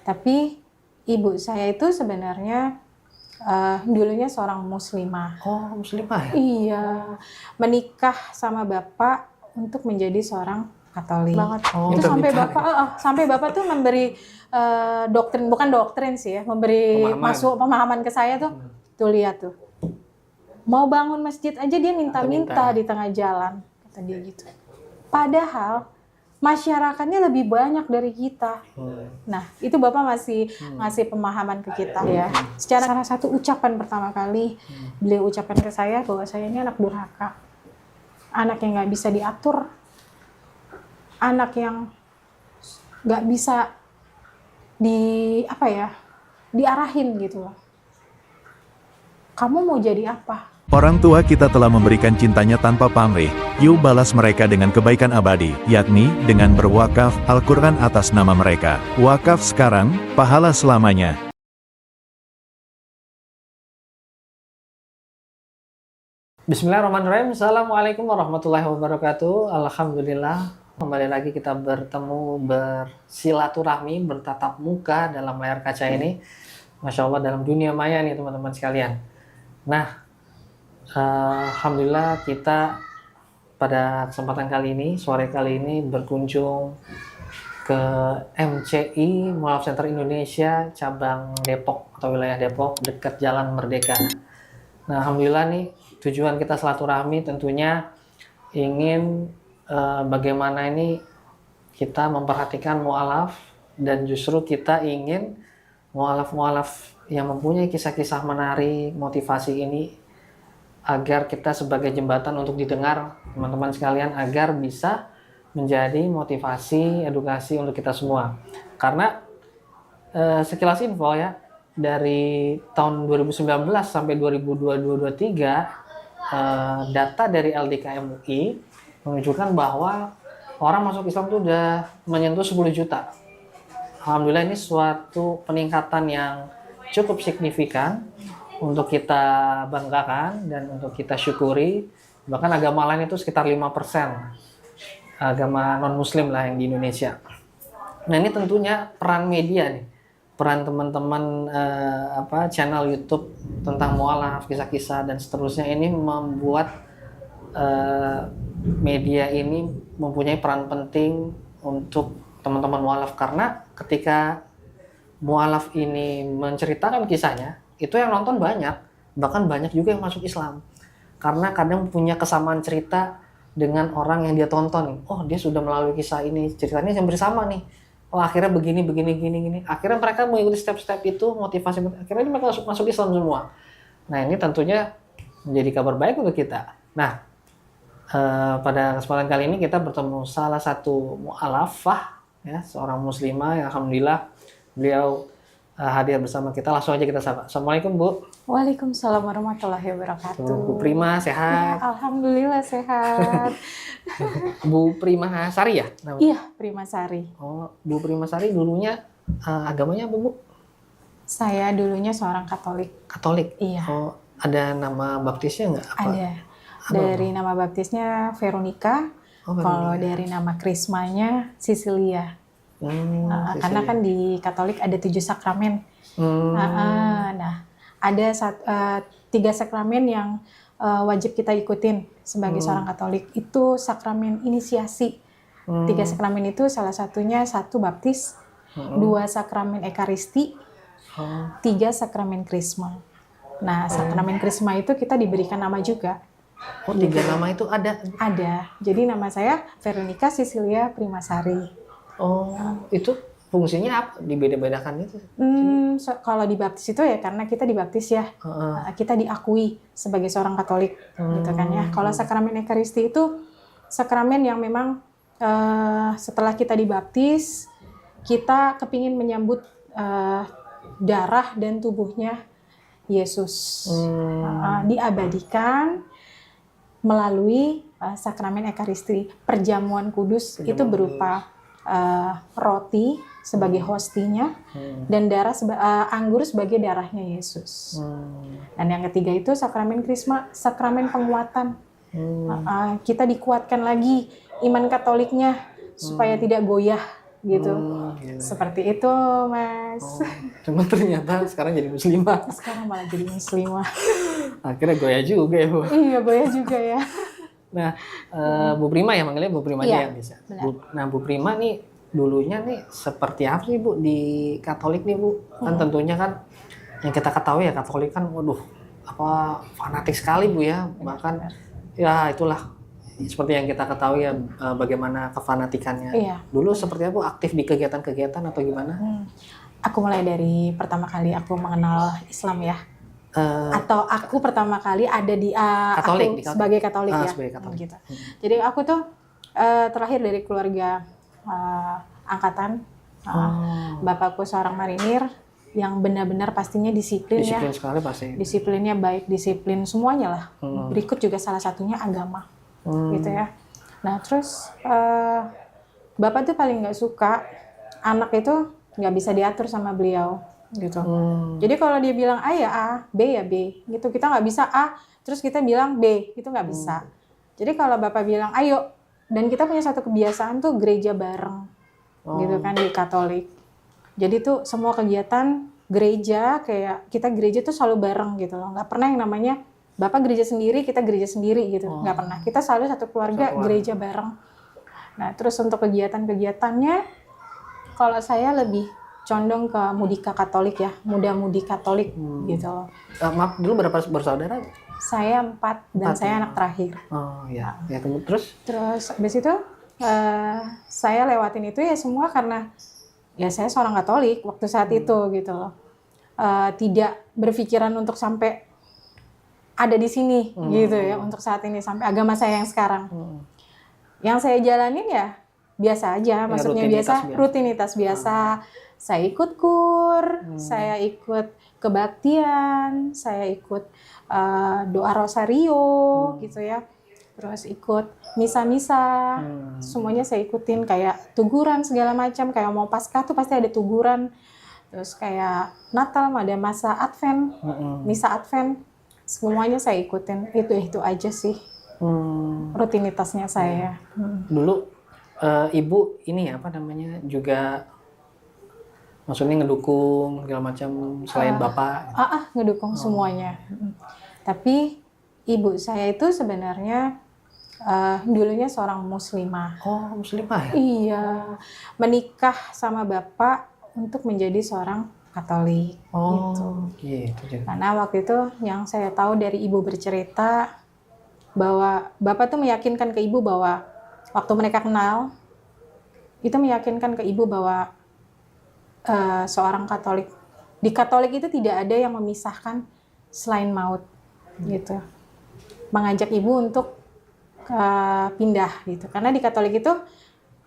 Tapi ibu saya itu sebenarnya dulunya seorang muslimah. Oh, muslimah ya? Iya, menikah sama bapak untuk menjadi seorang Katolik. Banget. Oh, Itu sampai minta-minta. sampai bapak tuh memberi doktrin, bukan doktrin sih ya, memberi pemahaman ke saya tuh. Tuh lihat tuh, mau bangun masjid aja dia minta-minta di tengah jalan, kata dia gitu. Padahal masyarakatnya lebih banyak dari kita. Nah, itu Bapak masih ngasih pemahaman ke kita ya. Secara salah satu ucapan pertama kali beliau ucapkan ke saya bahwa saya ini anak durhaka. Anak yang nggak bisa diatur. Anak yang nggak bisa diarahin gitu loh. Kamu mau jadi apa? Orang tua kita telah memberikan cintanya tanpa pamrih, yuk balas mereka dengan kebaikan abadi, yakni dengan berwakaf Al-Quran atas nama mereka. Wakaf sekarang, pahala selamanya. Bismillahirrahmanirrahim. Assalamualaikum warahmatullahi wabarakatuh. Alhamdulillah, kembali lagi kita bertemu, bersilaturahmi, bertatap muka dalam layar kaca ini. Masya Allah, dalam dunia maya nih teman-teman sekalian. Nah, alhamdulillah kita pada kesempatan kali ini, sore kali ini berkunjung ke MCI Mualaf Center Indonesia cabang Depok atau wilayah Depok dekat Jalan Merdeka. Nah, alhamdulillah nih tujuan kita silaturahmi tentunya ingin bagaimana ini kita memperhatikan mualaf, dan justru kita ingin mualaf-mualaf yang mempunyai kisah-kisah menarik, motivasi ini agar kita sebagai jembatan untuk didengar teman-teman sekalian, agar bisa menjadi motivasi, edukasi untuk kita semua. Karena sekilas info ya, dari tahun 2019 sampai 2022-2023 data dari LDKM UI menunjukkan bahwa orang masuk Islam itu udah menyentuh 10 juta. Alhamdulillah, ini suatu peningkatan yang cukup signifikan untuk kita banggakan dan untuk kita syukuri. Bahkan agama lain itu sekitar 5% agama non-muslim lah yang di Indonesia. Nah, ini tentunya peran media nih, peran teman-teman channel YouTube tentang mualaf, kisah-kisah dan seterusnya, ini membuat media ini mempunyai peran penting untuk teman-teman mualaf. Karena ketika mualaf ini menceritakan kisahnya, itu yang nonton banyak, bahkan banyak juga yang masuk Islam. Karena kadang punya kesamaan cerita dengan orang yang dia tonton. Oh, dia sudah melalui kisah ini, ceritanya yang bersama nih. Oh, akhirnya begini. Akhirnya mereka mengikuti step-step itu, motivasi. Akhirnya mereka masuk Islam semua. Nah, ini tentunya menjadi kabar baik untuk kita. Nah, pada kesempatan kali ini kita bertemu salah satu mu'alafah, ya, seorang muslimah yang alhamdulillah beliau hadir bersama kita. Langsung aja kita sapa. Assalamualaikum, Bu. Waalaikumsalam warahmatullahi wabarakatuh. Bu Prima sehat? Ya, alhamdulillah sehat. Bu Prima Sari ya? Namanya? Iya, Prima Sari. Oh, Bu Prima Sari dulunya agamanya apa, Bu? Saya dulunya seorang Katolik. Katolik? Iya. Oh, ada nama baptisnya nggak? Ada. Dari nama baptisnya Veronica. Kalau dari nama krismanya Sisilia. Karena kan di Katolik ada 7 sakramen. Nah, ada 3 sakramen yang wajib kita ikutin sebagai seorang Katolik. Itu sakramen inisiasi. 3 sakramen itu salah satunya 1 baptis, 2 sakramen ekaristi, 3 sakramen krisma. Nah, sakramen krisma itu kita diberikan nama juga. Oh, 3 nama itu ada? Ada. Jadi nama saya Veronica Sisilia Primasari. Oh, itu fungsinya apa? Dibeda-bedakan itu? Kalau dibaptis itu ya karena kita dibaptis ya, kita diakui sebagai seorang Katolik, gitu kan ya. Kalau sakramen ekaristi itu sakramen yang memang setelah kita dibaptis, kita kepingin menyambut darah dan tubuhnya Yesus, diabadikan melalui sakramen ekaristi. Perjamuan kudus itu berupa roti sebagai hostinya dan anggur sebagai darahnya Yesus. Dan yang ketiga itu sakramen krisma, sakramen penguatan. Kita dikuatkan lagi iman Katoliknya supaya tidak goyah gitu. Gitu. Seperti itu, Mas. Oh, cuma ternyata sekarang jadi muslimah. Sekarang malah jadi muslimah. Akhirnya goyah juga ya, Bu. Iya, Goya juga ya. Nah, Bu Prima ya, manggilnya Bu Prima aja Iya, ya bisa. benar. Nah, Bu Prima nih dulunya nih seperti apa sih, Bu, di Katolik nih, Bu? Kan tentunya kan yang kita ketahui ya Katolik kan, waduh, apa fanatik sekali, Bu ya. Bahkan ya itulah seperti yang kita ketahui ya, bagaimana kefanatikannya. Iya. Dulu seperti apa, Bu? Aktif di kegiatan-kegiatan atau gimana? Aku mulai dari pertama kali aku mengenal Islam ya. Eh, Atau aku pertama kali ada di Katolik, aku di Katolik. sebagai Katolik ya. Sebagai Katolik. Gitu. Jadi aku tuh terlahir dari keluarga angkatan. Bapakku seorang marinir yang benar-benar pastinya disiplin ya. disiplin sekali pasti. Disiplinnya baik, disiplin semuanya lah. Berikut juga salah satunya agama, gitu ya. Nah terus bapak tuh paling nggak suka anak itu nggak bisa diatur sama beliau, gitu. Jadi kalau dia bilang A ya A, B ya B, gitu. Kita nggak bisa A, terus kita bilang B, itu nggak bisa. Jadi kalau bapak bilang ayo, dan kita punya satu kebiasaan tuh gereja bareng, gitu kan di Katolik. Jadi tuh semua kegiatan gereja kayak kita gereja tuh selalu bareng gitu loh. Nggak pernah yang namanya bapak gereja sendiri, kita gereja sendiri gitu. Nggak pernah. Kita selalu satu keluarga gereja bareng. Nah terus untuk kegiatan-kegiatannya, kalau saya lebih condong ke Mudika Katolik ya, muda-mudi Katolik gitu loh. Maaf, dulu berapa bersaudara? Saya 4 dan saya anak terakhir. Oh ya, ya terus? Terus habis itu saya lewatin itu ya semua karena ya saya seorang Katolik waktu saat itu gitu loh. Tidak berpikiran untuk sampai ada di sini gitu ya untuk saat ini sampai agama saya yang sekarang. Yang saya jalanin ya biasa aja, maksudnya rutinitas biasa. Saya ikut kur, saya ikut kebaktian, saya ikut doa rosario gitu ya. Terus ikut misa-misa, semuanya saya ikutin kayak tuguran segala macam, kayak mau Paskah tuh pasti ada tuguran. Terus kayak Natal ada masa Advent, misa Advent, semuanya saya ikutin. Itu aja sih rutinitasnya saya. Dulu ibu ini apa namanya juga maksudnya ngedukung segala macam selain bapak. Ngedukung semuanya. Tapi ibu saya itu sebenarnya dulunya seorang muslimah. Oh, muslimah ya? Iya, menikah sama bapak untuk menjadi seorang Katolik. Oh, gitu. Karena waktu itu yang saya tahu dari ibu bercerita bahwa bapak tuh meyakinkan ke ibu bahwa waktu mereka kenal itu meyakinkan ke ibu bahwa seorang Katolik di Katolik itu tidak ada yang memisahkan selain maut, gitu. Mengajak ibu untuk pindah gitu, karena di Katolik itu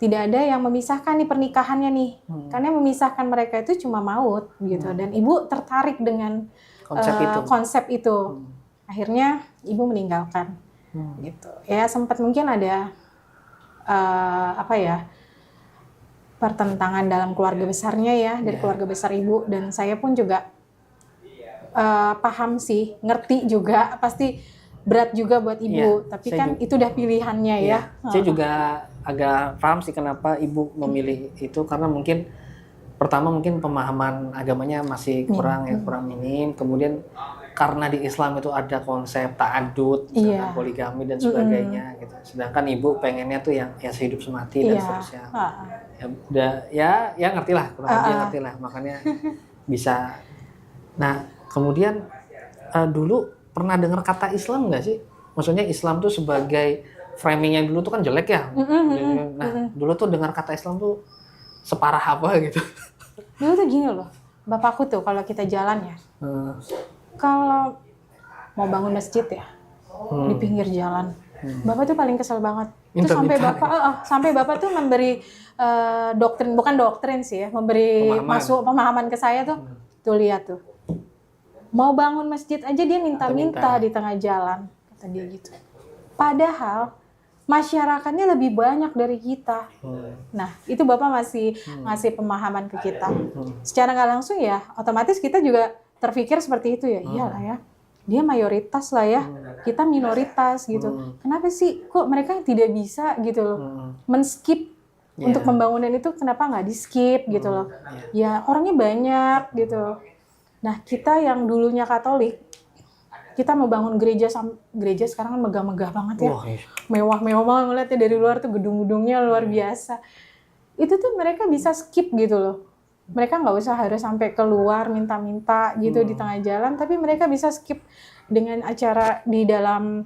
tidak ada yang memisahkan nih pernikahannya nih, karena yang memisahkan mereka itu cuma maut gitu. Dan ibu tertarik dengan konsep itu. Akhirnya ibu meninggalkan, gitu. Ya sempat mungkin ada pertentangan dalam keluarga besarnya ya, dari keluarga besar ibu, dan saya pun juga paham sih, ngerti juga, pasti berat juga buat ibu, tapi kan itu udah pilihannya ya. Saya juga agak paham sih kenapa ibu memilih itu, karena mungkin pertama mungkin pemahaman agamanya masih kurang minim, kemudian karena di Islam itu ada konsep ta'adud, poligami dan sebagainya gitu. Sedangkan ibu pengennya tuh yang ya sehidup semati dan seterusnya. Ya ngerti lah, kurang lebih ngerti lah, makanya bisa. Nah, kemudian dulu pernah dengar kata Islam nggak sih? Maksudnya Islam tuh sebagai framingnya dulu tuh kan jelek ya. Nah, dulu tuh dengar kata Islam tuh separah apa gitu. Dulu tuh gini loh, bapakku tuh kalau kita jalan ya, kalau mau bangun masjid ya di pinggir jalan, bapak tuh paling kesel banget. Terus sampai bapak tuh memberi doktrin, bukan doktrin sih ya, memberi pemahaman ke saya tuh. Tuh lihat tuh, mau bangun masjid aja dia minta-minta di tengah jalan, kata dia gitu. Padahal masyarakatnya lebih banyak dari kita. Nah, itu bapak masih ngasih pemahaman ke kita. Secara nggak langsung ya, otomatis kita juga terpikir seperti itu ya. Iyalah ya, dia mayoritas lah ya, kita minoritas gitu. Kenapa sih kok mereka tidak bisa gitu loh men-skip Untuk pembangunan itu kenapa nggak di skip gitu loh? Ya orangnya banyak gitu. Nah kita yang dulunya Katolik, kita mau bangun gereja sekarang kan megah-megah banget ya, mewah-mewah banget ngeliatnya dari luar tuh gedung-gedungnya luar biasa. Itu tuh mereka bisa skip gitu loh. Mereka nggak usah harus sampai keluar minta-minta gitu di tengah jalan, tapi mereka bisa skip dengan acara di dalam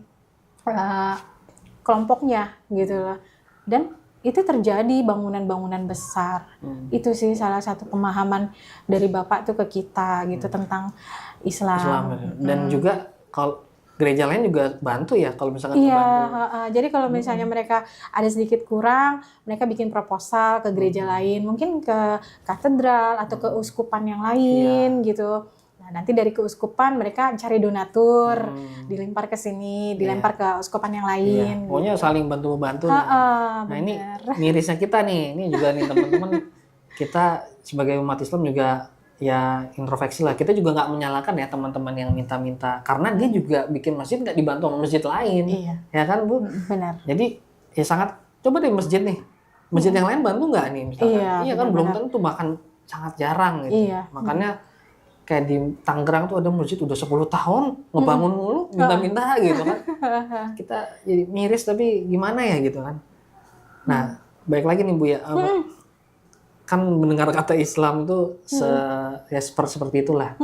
kelompoknya gitu loh. Dan itu terjadi bangunan-bangunan besar. Itu sih salah satu pemahaman dari Bapak tuh ke kita gitu tentang Islam. Dan juga kalau gereja lain juga bantu ya kalau misalkan Jadi kalau misalnya mereka ada sedikit kurang, mereka bikin proposal ke gereja lain, mungkin ke katedral atau ke uskupan yang lain gitu. Nah, nanti dari keuskupan mereka cari donatur, dilempar ke sini, dilempar ke uskupan yang lain. Pokoknya saling bantu-bantu. Nah, ini mirisnya kita nih, ini juga nih teman-teman, kita sebagai umat Islam juga ya introspeksi lah. Kita juga nggak menyalahkan ya teman-teman yang minta-minta, karena dia juga bikin masjid nggak dibantu sama masjid lain, ya kan Bu? Benar. Jadi ya sangat, coba deh masjid yang lain bantu nggak nih misalkan? Iya kan, belum tentu, bahkan sangat jarang gitu. Makanya kayak di Tangerang tuh ada masjid udah 10 tahun ngebangun mulu, minta-minta gitu kan. Kita jadi miris, tapi gimana ya gitu kan. Nah, baik lagi nih Bu ya. Kan mendengar kata Islam itu seperti itulah.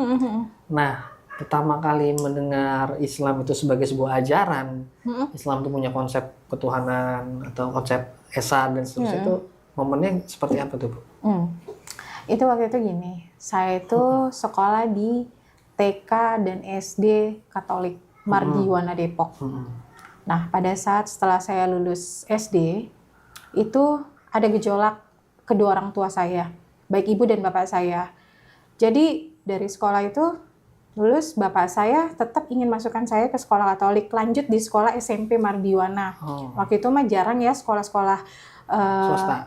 Nah, pertama kali mendengar Islam itu sebagai sebuah ajaran, Islam itu punya konsep ketuhanan atau konsep esa dan seterusnya, itu momennya seperti apa tuh Bu? Itu waktu itu gini, saya itu sekolah di TK dan SD Katolik Mardiwana Depok. Nah, pada saat setelah saya lulus SD, itu ada gejolak kedua orang tua saya, baik ibu dan bapak saya. Jadi dari sekolah itu lulus, bapak saya tetap ingin masukkan saya ke sekolah Katolik, lanjut di sekolah SMP Mardiwana. Waktu itu mah jarang ya sekolah-sekolah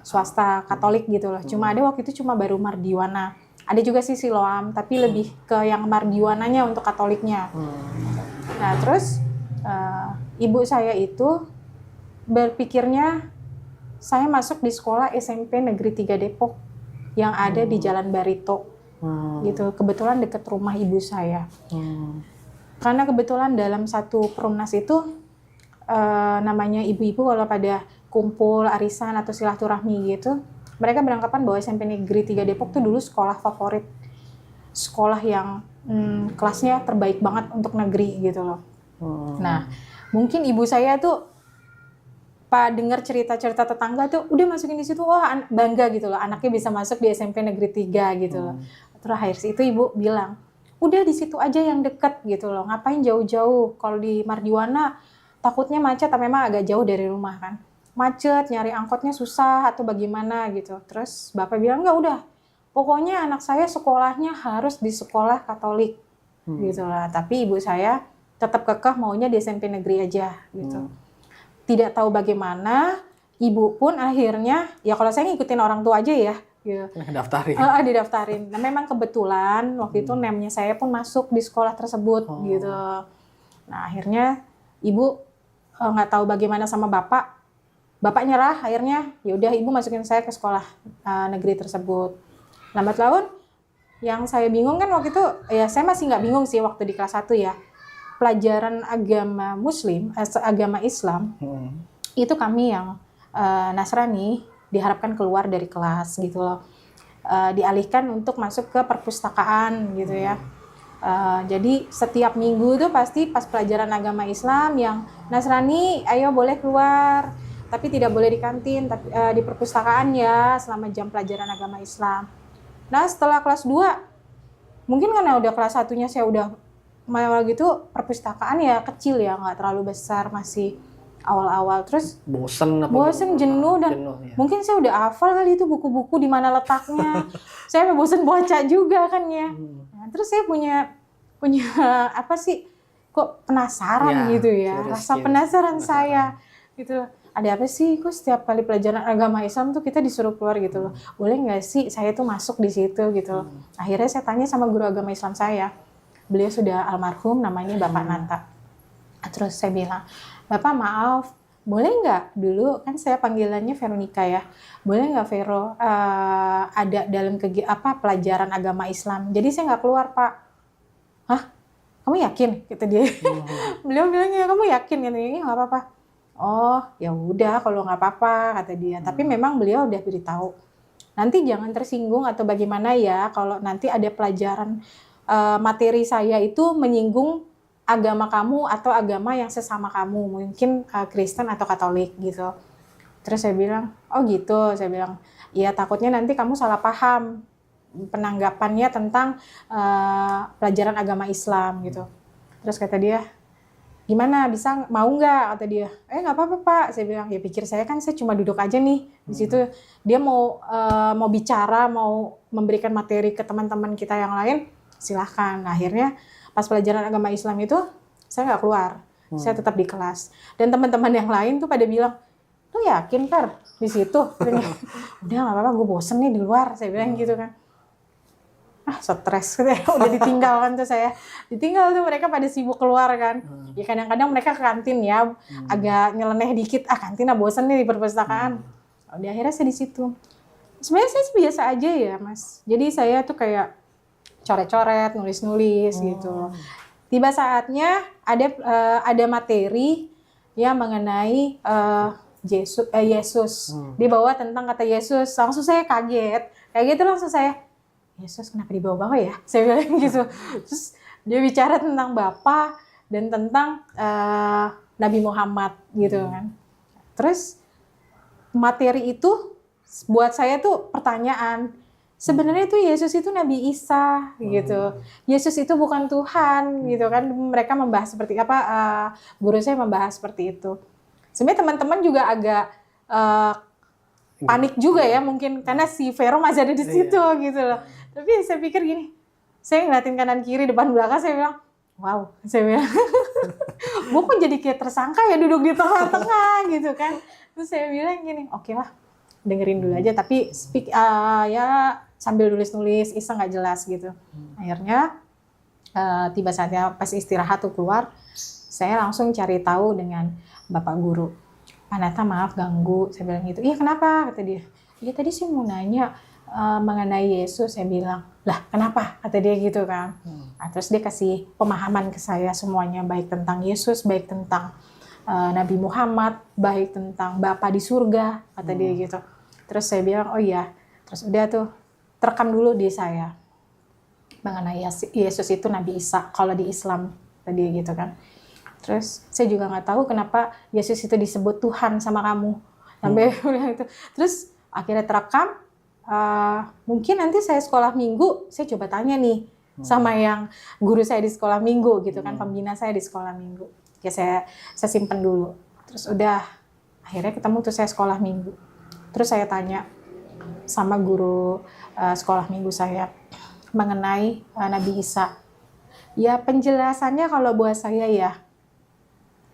swasta Katolik gitu loh. Cuma ada waktu itu cuma baru Mardiwana. Ada juga sih Siloam, tapi lebih ke yang Mardiwananya untuk Katoliknya. Nah terus ibu saya itu berpikirnya saya masuk di sekolah SMP Negeri 3 Depok yang ada di Jalan Barito, gitu. Kebetulan dekat rumah ibu saya. Karena kebetulan dalam satu perumnas itu namanya ibu-ibu kalau pada kumpul arisan atau silaturahmi gitu, mereka beranggapan bahwa SMP Negeri 3 Depok tuh dulu sekolah favorit, sekolah yang kelasnya terbaik banget untuk negeri gitu loh. Nah, mungkin ibu saya tuh Pak dengar cerita-cerita tetangga tuh udah masukin di situ, wah bangga gitu loh, anaknya bisa masuk di SMP Negeri 3 gitu loh. Terakhir itu ibu bilang, udah di situ aja yang deket gitu loh, ngapain jauh-jauh, kalau di Mardiwana takutnya macet, tapi memang agak jauh dari rumah kan, macet, nyari angkotnya susah atau bagaimana gitu. Terus bapak bilang enggak, udah pokoknya anak saya sekolahnya harus di sekolah Katolik gitu lah. Tapi ibu saya tetap kekeh maunya di SMP negeri aja gitu. Tidak tahu bagaimana, ibu pun akhirnya, ya kalau saya ngikutin orang tua aja ya, gitu. Didaftarin. Nah memang kebetulan waktu itu nemnya saya pun masuk di sekolah tersebut, gitu. Nah akhirnya ibu nggak tahu bagaimana sama bapak nyerah, akhirnya ya udah ibu masukin saya ke sekolah negeri tersebut. Lambat laun, yang saya bingung kan waktu itu, ya saya masih nggak bingung sih waktu di kelas 1 ya. Pelajaran agama Muslim, agama Islam, itu kami yang Nasrani diharapkan keluar dari kelas gitu loh, dialihkan untuk masuk ke perpustakaan gitu ya. Jadi setiap minggu tuh pasti pas pelajaran agama Islam yang Nasrani, ayo boleh keluar, tapi tidak boleh di kantin, tapi di perpustakaan ya selama jam pelajaran agama Islam. Nah setelah kelas 2, mungkin karena udah kelas 1-nya saya udah malah gitu, perpustakaan ya kecil ya, nggak terlalu besar, masih awal-awal. Terus bosen, jenuh, dan ya. Mungkin saya udah hafal kali itu buku-buku di mana letaknya. Saya bosen baca juga kan ya. Nah, terus saya punya apa sih, kok penasaran gitu ya, rasa penasaran saya gitu. Ada apa sih, kok setiap kali pelajaran agama Islam tuh kita disuruh keluar gitu loh. Boleh nggak sih saya tuh masuk di situ gitu loh. Akhirnya saya tanya sama guru agama Islam saya. Beliau sudah almarhum, namanya Bapak Nanta. Terus saya bilang, Bapak maaf, boleh nggak dulu kan saya panggilannya Veronica ya, boleh nggak Vero ada dalam pelajaran agama Islam. Jadi saya nggak keluar Pak. Hah? Kamu yakin? Kata dia. Beliau bilang ya kamu yakin? Katanya iya nggak apa-apa. Oh ya udah kalau nggak apa-apa kata dia. Tapi memang beliau udah beritahu. Nanti jangan tersinggung atau bagaimana ya kalau nanti ada pelajaran materi saya itu menyinggung agama kamu atau agama yang sesama kamu, mungkin Kristen atau Katolik gitu. Terus saya bilang, oh gitu, saya bilang, iya takutnya nanti kamu salah paham penanggapannya tentang pelajaran agama Islam gitu. Terus kata dia, gimana bisa mau nggak? Kata dia, nggak apa-apa Pak. Saya bilang, ya pikir saya kan saya cuma duduk aja nih di situ. Dia mau bicara, mau memberikan materi ke teman-teman kita yang lain, silahkan. Nah, akhirnya pas pelajaran agama Islam itu saya nggak keluar, saya tetap di kelas. Dan teman-teman yang lain tuh pada bilang, lu yakin Fer di situ? Udah nggak apa-apa, gue bosen nih di luar. Saya bilang gitu kan. Stres gitu ya, udah ditinggalkan tuh saya. Ditinggal tuh mereka pada sibuk keluar kan. Ya kadang-kadang mereka ke kantin ya, agak nyeleneh dikit. Kantin bosen nih di perpustakaan. Udah akhirnya saya di situ. Sebenarnya saya biasa aja ya Mas. Jadi saya tuh kayak coret-coret, nulis-nulis gitu. Tiba saatnya ada materi yang mengenai Yesus. Dibawa tentang kata Yesus. Langsung saya kaget. Kayak gitu langsung saya, Yesus kenapa dibawa-bawa ya? Saya bilang gitu. Terus dia bicara tentang Bapa dan tentang Nabi Muhammad gitu kan. Terus materi itu buat saya tuh pertanyaan. Sebenarnya itu Yesus itu Nabi Isa gitu. Yesus itu bukan Tuhan gitu kan. Mereka membahas seperti apa, guru saya membahas seperti itu. Sebenarnya teman-teman juga agak panik juga ya mungkin karena si Vero masih ada di situ gitu loh. Tapi saya pikir gini, saya ngeliatin kanan kiri depan belakang saya bilang, wow, saya bilang, gue kok jadi kayak tersangka ya duduk di tengah-tengah gitu kan. Terus saya bilang gini, oke lah, dengerin dulu aja tapi speak ya sambil nulis-nulis iseng nggak jelas gitu. Akhirnya tiba saatnya pas istirahat tuh keluar, saya langsung cari tahu dengan Bapak Guru. Pak Nata maaf ganggu, saya bilang gitu. Iya kenapa? Kata dia. Iya tadi sih mau nanya mengenai Yesus. Saya bilang, lah kenapa? Kata dia gitu kan. Nah, terus dia kasih pemahaman ke saya semuanya, baik tentang Yesus, baik tentang Nabi Muhammad, baik tentang Bapa di surga, kata dia gitu. Terus saya bilang, oh iya. Terus udah tuh, terekam dulu di saya mengenai Yesus itu Nabi Isa kalau di Islam tadi gitu kan. Terus saya juga nggak tahu kenapa Yesus itu disebut Tuhan sama kamu sampai bilang itu. Terus akhirnya terekam. Mungkin nanti saya sekolah minggu saya coba tanya nih sama yang guru saya di sekolah minggu gitu kan, pembina saya di sekolah minggu. Ya saya simpen dulu. Terus udah akhirnya ketemu tuh saya sekolah minggu. Terus saya tanya sama guru sekolah minggu saya mengenai Nabi Isa. Ya penjelasannya kalau buat saya ya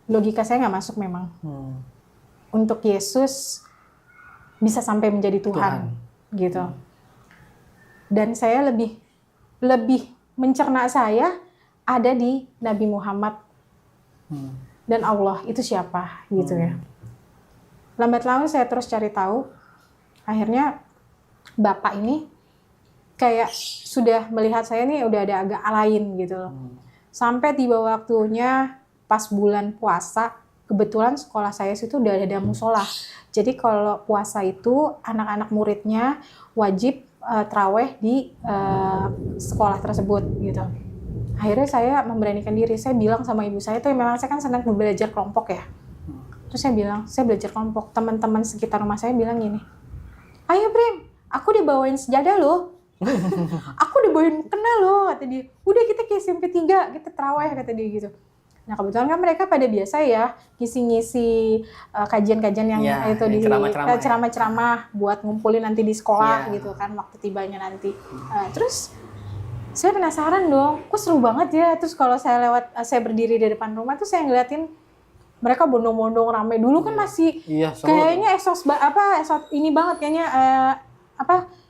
logika saya nggak masuk memang. Untuk Yesus bisa sampai menjadi Tuhan. Gitu. Dan saya lebih mencerna saya ada di Nabi Muhammad dan Allah itu siapa gitu ya. Lambat laun saya terus cari tahu. Akhirnya Bapak ini kayak sudah melihat saya nih udah ada agak lain gitu loh. Sampai tiba waktunya pas bulan puasa, kebetulan sekolah saya situ udah ada musola. Jadi kalau puasa itu anak-anak muridnya wajib traweh di sekolah tersebut gitu. Akhirnya saya memberanikan diri, saya bilang sama ibu saya tuh memang saya kan senang belajar kelompok ya. Terus saya bilang, saya belajar kelompok. Teman-teman sekitar rumah saya bilang gini, ayo Brim, aku dibawain sejadah loh. Aku dibawain kena loh, kata dia. Udah kita ke SMP 3, kita traweh, kata dia gitu. Nah kebetulan kan mereka pada biasa ya ngisi-ngisi kajian-kajian yang itu di ceramah-ceramah buat ngumpulin nanti di sekolah gitu kan waktu tibanya nanti. Terus saya penasaran dong, kok seru banget ya. Terus kalau saya berdiri di depan rumah tuh saya ngeliatin mereka bondong-bondong rame. Dulu kan masih kayaknya ini banget kayaknya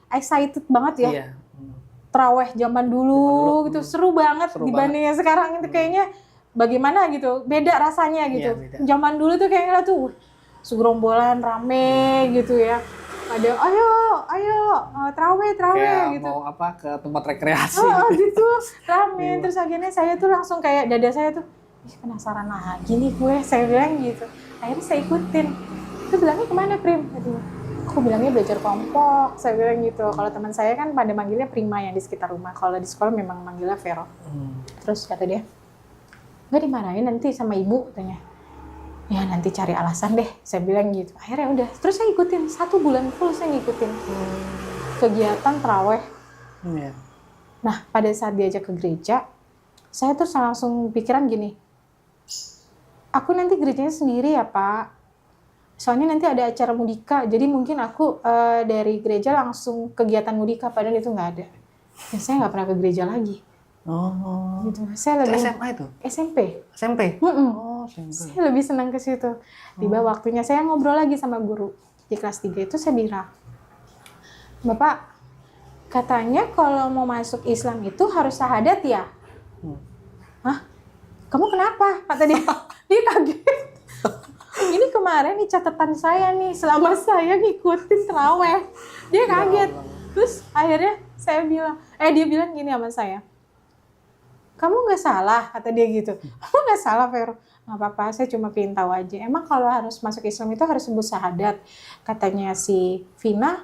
excited banget ya. Traweh zaman dulu gitu seru banget dibandingnya sekarang itu kayaknya bagaimana gitu, beda rasanya gitu. Zaman dulu tuh kayaknya tuh segerombolan rame gitu ya. Ada ayo terawih Kayak gitu. mau ke tempat rekreasi. Gitu rame. Terus akhirnya saya tuh langsung kayak dada saya tuh, ih penasaran lagi nih gue, saya bilang gitu. Akhirnya saya ikutin. Itu bilangnya kemana Prim? Aduh, aku bilangnya belajar kelompok, saya bilang gitu. Kalau teman saya kan pada manggilnya Prima yang di sekitar rumah. Kalau di sekolah memang manggilnya Vero. Terus kata dia, nggak dimarahin nanti sama ibu, katanya. Ya nanti cari alasan deh, saya bilang gitu. Akhirnya udah, terus saya ikutin 1 bulan full saya ngikutin kegiatan terawih. Iya. Nah pada saat diajak ke gereja, saya terus langsung pikiran gini, aku nanti gerejanya sendiri ya Pak, soalnya nanti ada acara mudika, jadi mungkin aku dari gereja langsung kegiatan mudika, padahal itu nggak ada. Dan saya nggak pernah ke gereja lagi. Oh. Gitu. Saya lebih SMA itu? SMP. SMP? Oh, SMP. Saya lebih senang ke situ. Tiba waktunya saya ngobrol lagi sama guru di kelas 3 itu, saya bilang, Bapak, katanya kalau mau masuk Islam itu harus syahadat ya? Hah? Kamu kenapa? Kata dia. Dia kaget. Ini kemarin nih catatan saya nih selama saya ngikutin terawih. Dia kaget. Terus akhirnya saya bilang, dia bilang gini sama saya, kamu nggak salah, kata dia gitu. Kamu nggak salah, Vero. Nggak apa-apa, saya cuma pengen tahu aja. Emang kalau harus masuk Islam itu harus sebut syahadat. Katanya si Vina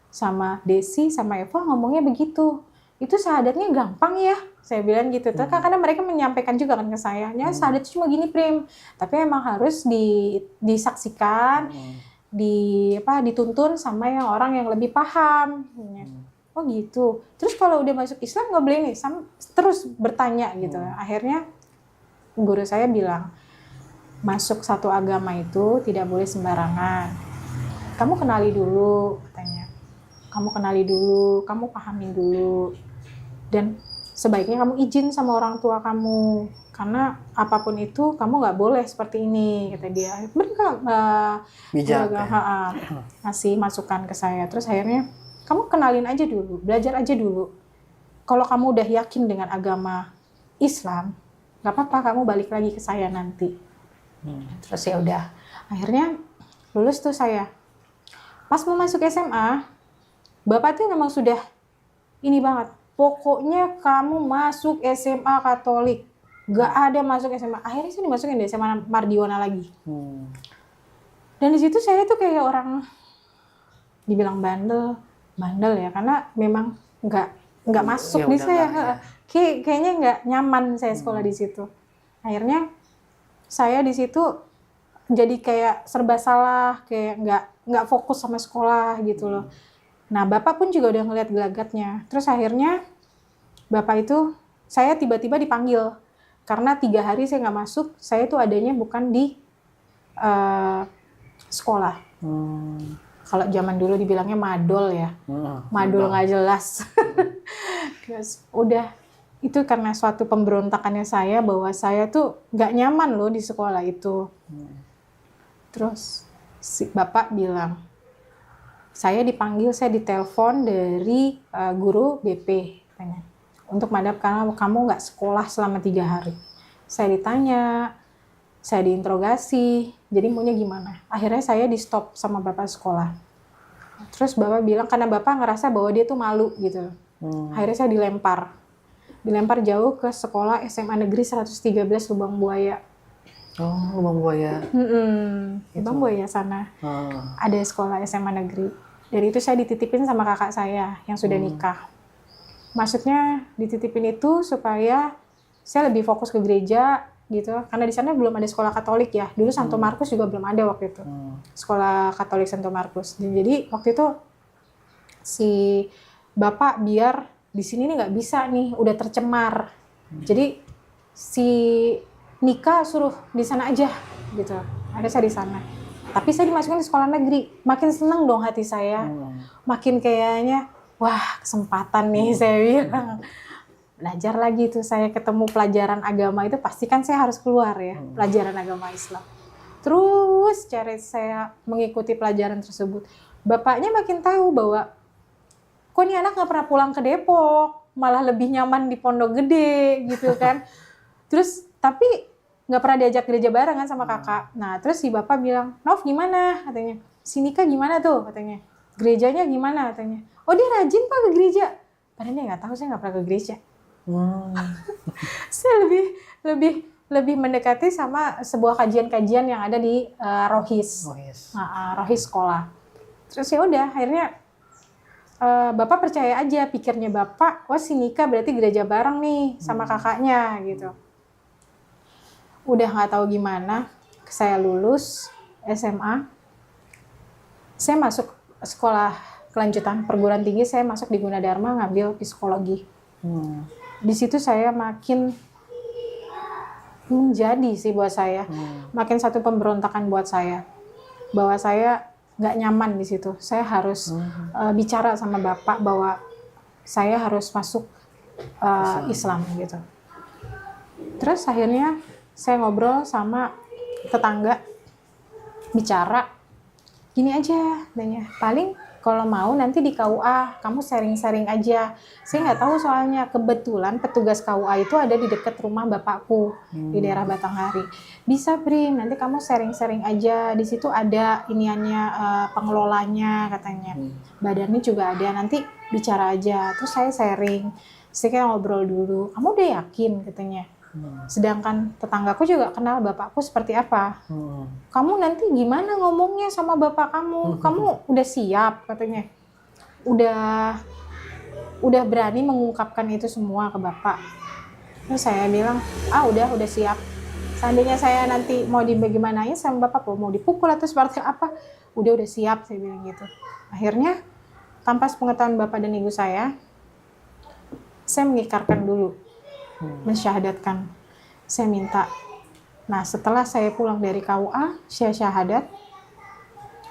sama Desi sama Eva ngomongnya begitu. Itu syahadatnya gampang ya, saya bilang gitu. Karena mereka menyampaikan juga kan ke saya, ya syahadat cuma gini Prim. Tapi emang harus disaksikan, dituntun sama yang orang yang lebih paham. Oh gitu. Terus kalau udah masuk Islam nggak boleh nih, terus bertanya gitu. Akhirnya guru saya bilang, masuk satu agama itu tidak boleh sembarangan. Kamu kenali dulu, katanya. Kamu kenali dulu, kamu pahami dulu. Dan sebaiknya kamu izin sama orang tua kamu. Karena apapun itu kamu nggak boleh seperti ini, kata dia. Mereka bijak ngasih masukan ke saya. Terus akhirnya, kamu kenalin aja dulu, belajar aja dulu. Kalau kamu udah yakin dengan agama Islam, nggak apa-apa, kamu balik lagi ke saya nanti. Terus ya udah, akhirnya lulus tuh saya. Pas mau masuk SMA, Bapak tuh memang sudah ini banget. Pokoknya kamu masuk SMA Katolik, nggak ada masuk SMA. Akhirnya saya dimasukin di SMA Mardiwana lagi. Dan di situ saya tuh kayak orang dibilang bandel ya, karena memang nggak masuk di saya. Kayaknya nggak nyaman saya sekolah di situ. Akhirnya saya di situ jadi kayak serba salah, kayak nggak fokus sama sekolah gitu loh. Nah Bapak pun juga udah ngeliat gelagatnya. Terus akhirnya Bapak itu, saya tiba-tiba dipanggil karena 3 hari saya nggak masuk. Saya tuh adanya bukan di sekolah. Kalau zaman dulu dibilangnya madol ya, madol nggak jelas. Terus udah, itu karena suatu pemberontakannya saya bahwa saya tuh nggak nyaman loh di sekolah itu. Terus si Bapak bilang, saya dipanggil, saya ditelepon dari guru BP, tanya, untuk madap karena kamu nggak sekolah selama 3 hari. Saya ditanya, saya diinterogasi, jadi maunya gimana? Akhirnya saya di stop sama Bapak sekolah. Terus Bapak bilang karena Bapak ngerasa bahwa dia tuh malu gitu. Akhirnya saya dilempar jauh ke sekolah SMA Negeri 113 Lubang Buaya. Oh, Lubang Buaya. Lubang Buaya sana. Ada sekolah SMA Negeri. Dari itu saya dititipin sama kakak saya yang sudah nikah. Maksudnya dititipin itu supaya saya lebih fokus ke gereja gitu, karena di sana belum ada sekolah Katolik ya. Dulu Santo Markus juga belum ada waktu itu. Sekolah Katolik Santo Markus. Jadi waktu itu si Bapak biar di sini nih nggak bisa nih, udah tercemar. Jadi si nikah suruh di sana aja gitu. Ada saya di sana. Tapi saya dimasukin di sekolah negeri. Makin seneng dong hati saya. Makin kayaknya, wah kesempatan nih saya bilang. Belajar lagi tuh, saya ketemu pelajaran agama itu pasti kan saya harus keluar ya, pelajaran agama Islam. Terus cara saya mengikuti pelajaran tersebut, bapaknya makin tahu bahwa kok ini anak nggak pernah pulang ke Depok, malah lebih nyaman di Pondok Gede gitu kan. Terus tapi nggak pernah diajak gereja bareng kan sama kakak. Nah terus si bapak bilang, Nov gimana katanya, si Nika gimana tuh katanya, gerejanya gimana katanya. Oh dia rajin pak ke gereja. Padahal dia nggak tahu, saya nggak pernah ke gereja. Saya lebih mendekati sama sebuah kajian-kajian yang ada di Rohis. Rohis sekolah. Terus ya udah akhirnya bapak percaya aja, pikirnya bapak, wah si Nika berarti gereja bareng nih sama kakaknya gitu. Udah nggak tahu gimana, saya lulus SMA, saya masuk sekolah kelanjutan perguruan tinggi, saya masuk di Gunadarma ngambil psikologi. Di situ saya makin menjadi sih buat saya, makin satu pemberontakan buat saya, bahwa saya nggak nyaman di situ. Saya harus bicara sama bapak bahwa saya harus masuk Islam gitu. Terus akhirnya saya ngobrol sama tetangga, bicara, gini aja, katanya, paling kalau mau nanti di KUA kamu sharing-sharing aja. Saya nggak tahu soalnya, kebetulan petugas KUA itu ada di dekat rumah bapakku di daerah Batanghari. Bisa Prim, nanti kamu sharing-sharing aja. Di situ ada iniannya pengelolanya katanya. Badannya juga ada, nanti bicara aja. Terus saya sharing, saya ngobrol dulu. Kamu udah yakin katanya? Sedangkan tetanggaku juga kenal bapakku seperti apa. Kamu nanti gimana ngomongnya sama bapak kamu? Kamu udah siap katanya. Udah berani mengungkapkan itu semua ke bapak. Terus saya bilang, udah siap. Seandainya saya nanti mau dibagaimanain sama bapak, mau dipukul atau seperti apa, udah siap, saya bilang gitu. Akhirnya tanpa sepengetahuan bapak dan ibu saya mengikrarkan dulu, mensyahadatkan. Saya minta. Nah setelah saya pulang dari KUA, saya syahadat,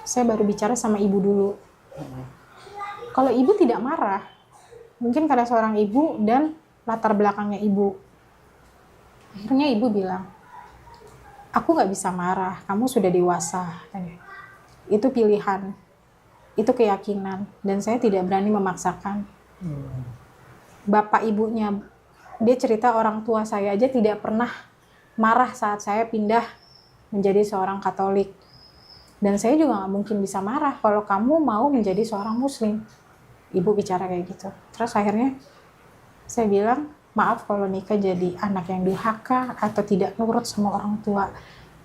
saya baru bicara sama ibu dulu. Kalau ibu tidak marah, mungkin karena seorang ibu dan latar belakangnya ibu. Akhirnya ibu bilang, aku nggak bisa marah, kamu sudah dewasa. Itu pilihan, itu keyakinan, dan saya tidak berani memaksakan. Bapak ibunya, dia cerita orang tua saya aja tidak pernah marah saat saya pindah menjadi seorang Katolik. Dan saya juga nggak mungkin bisa marah kalau kamu mau menjadi seorang Muslim. Ibu bicara kayak gitu. Terus akhirnya saya bilang, maaf kalau Nika jadi anak yang durhaka atau tidak nurut sama orang tua.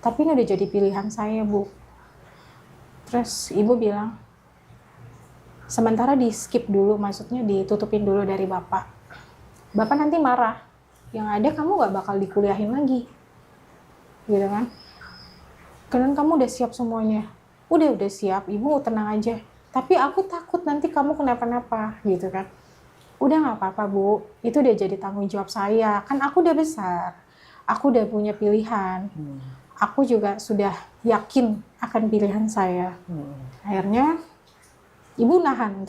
Tapi ini udah jadi pilihan saya, Bu. Terus ibu bilang, sementara di skip dulu, maksudnya ditutupin dulu dari bapak. Bapak nanti marah, yang ada kamu gak bakal dikuliahin lagi, gitu kan? Karena kamu udah siap semuanya, udah siap, ibu tenang aja. Tapi aku takut nanti kamu kenapa-napa, gitu kan? Udah nggak apa-apa Bu, itu udah jadi tanggung jawab saya. Kan aku udah besar, aku udah punya pilihan, aku juga sudah yakin akan pilihan saya. Akhirnya ibu nahan,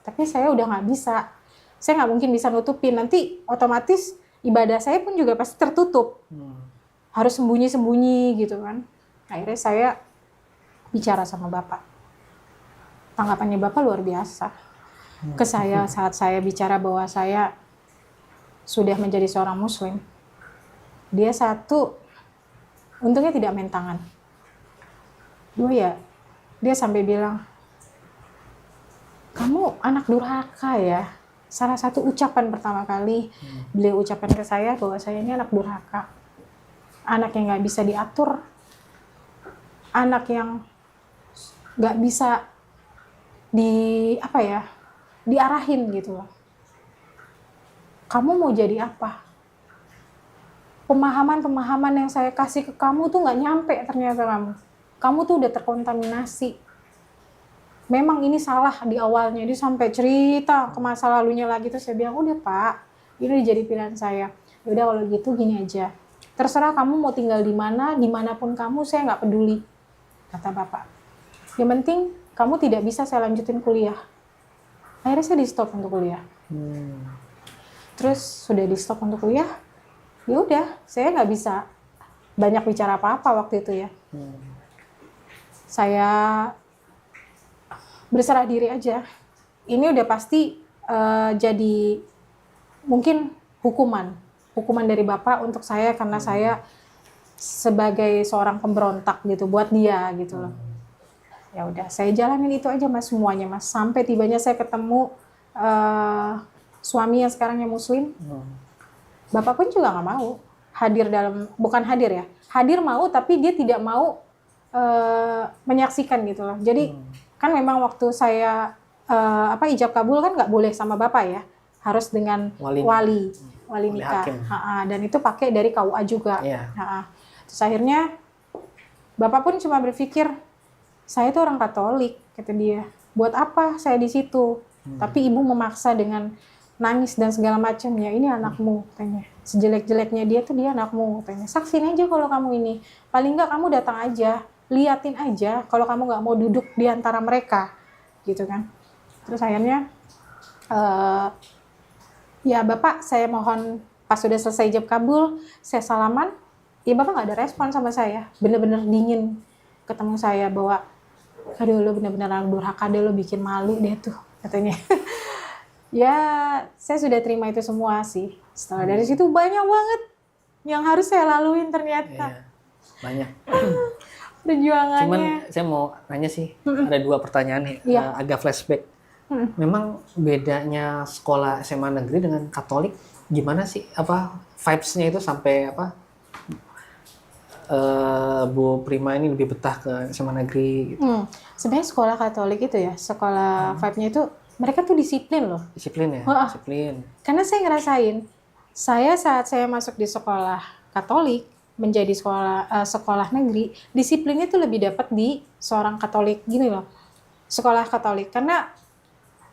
tapi saya udah nggak bisa. Saya nggak mungkin bisa nutupin, nanti otomatis ibadah saya pun juga pasti tertutup. Harus sembunyi-sembunyi gitu kan. Akhirnya saya bicara sama bapak. Tanggapannya bapak luar biasa. Ke saya saat saya bicara bahwa saya sudah menjadi seorang Muslim. Dia satu, untungnya tidak main tangan. Dua dia sampai bilang, kamu anak durhaka ya. Salah satu ucapan pertama kali beliau ucapkan ke saya bahwa saya ini anak durhaka, anak yang nggak bisa diatur, anak yang nggak bisa diarahin gitu loh. Kamu mau jadi apa? Pemahaman yang saya kasih ke kamu tuh nggak nyampe ternyata kamu tuh udah terkontaminasi. Memang ini salah di awalnya, dia sampai cerita ke masa lalunya lagi. Terus saya bilang, udah Pak, ini udah jadi pilihan saya. Yaudah kalau gitu gini aja, terserah kamu mau tinggal di mana, dimanapun kamu, saya nggak peduli, kata bapak. Yang penting kamu tidak bisa saya lanjutin kuliah. Akhirnya saya di stop untuk kuliah. Terus sudah di stop untuk kuliah, ya udah, saya nggak bisa banyak bicara apa-apa waktu itu ya. Saya berserah diri aja. Ini udah pasti jadi mungkin hukuman dari bapak untuk saya karena saya sebagai seorang pemberontak gitu buat dia gitu loh. Ya udah, saya jalanin itu aja Mas semuanya Mas. Sampai tibanya saya ketemu suami yang sekarang yang Muslim. Bapak pun juga nggak mau hadir dalam, bukan hadir ya, hadir mau tapi dia tidak mau menyaksikan gitu loh. Jadi kan memang waktu saya ijab kabul kan nggak boleh sama bapak ya, harus dengan wali nikah. Dan itu pakai dari KUA juga. Terus akhirnya bapak pun cuma berpikir, saya itu orang Katolik, kata dia. Buat apa saya di situ? Tapi ibu memaksa dengan nangis dan segala macamnya. Ini anakmu, katanya. Sejelek-jeleknya dia tuh dia anakmu, katanya. Saksin aja kalau kamu ini. Paling nggak kamu datang aja, liatin aja. Kalau kamu nggak mau duduk di antara mereka, gitu kan. Terus akhirnya, ya bapak, saya mohon pas sudah selesai ijab kabul, saya salaman. Ya bapak nggak ada respon sama saya. Bener-bener dingin ketemu saya bahwa, aduh lo bener-bener orang durhaka deh, lo bikin malu deh tuh, katanya. Ya, saya sudah terima itu semua sih. Setelah dari situ banyak banget yang harus saya laluin ternyata. Banyak. Perjuangannya. Cuman saya mau nanya sih, ada 2 pertanyaan nih, agak flashback. Memang bedanya sekolah SMA negeri dengan Katolik gimana sih? Apa vibes-nya itu sampai apa? Bu Prima ini lebih betah ke SMA negeri gitu. Sebenarnya sekolah Katolik itu ya, sekolah vibe-nya itu mereka tuh disiplin loh. Disiplin ya? Disiplin. Karena saya ngerasain, saat saya masuk di sekolah Katolik, menjadi sekolah negeri, disiplinnya tuh lebih dapat di seorang Katolik gini loh. Sekolah Katolik. Karena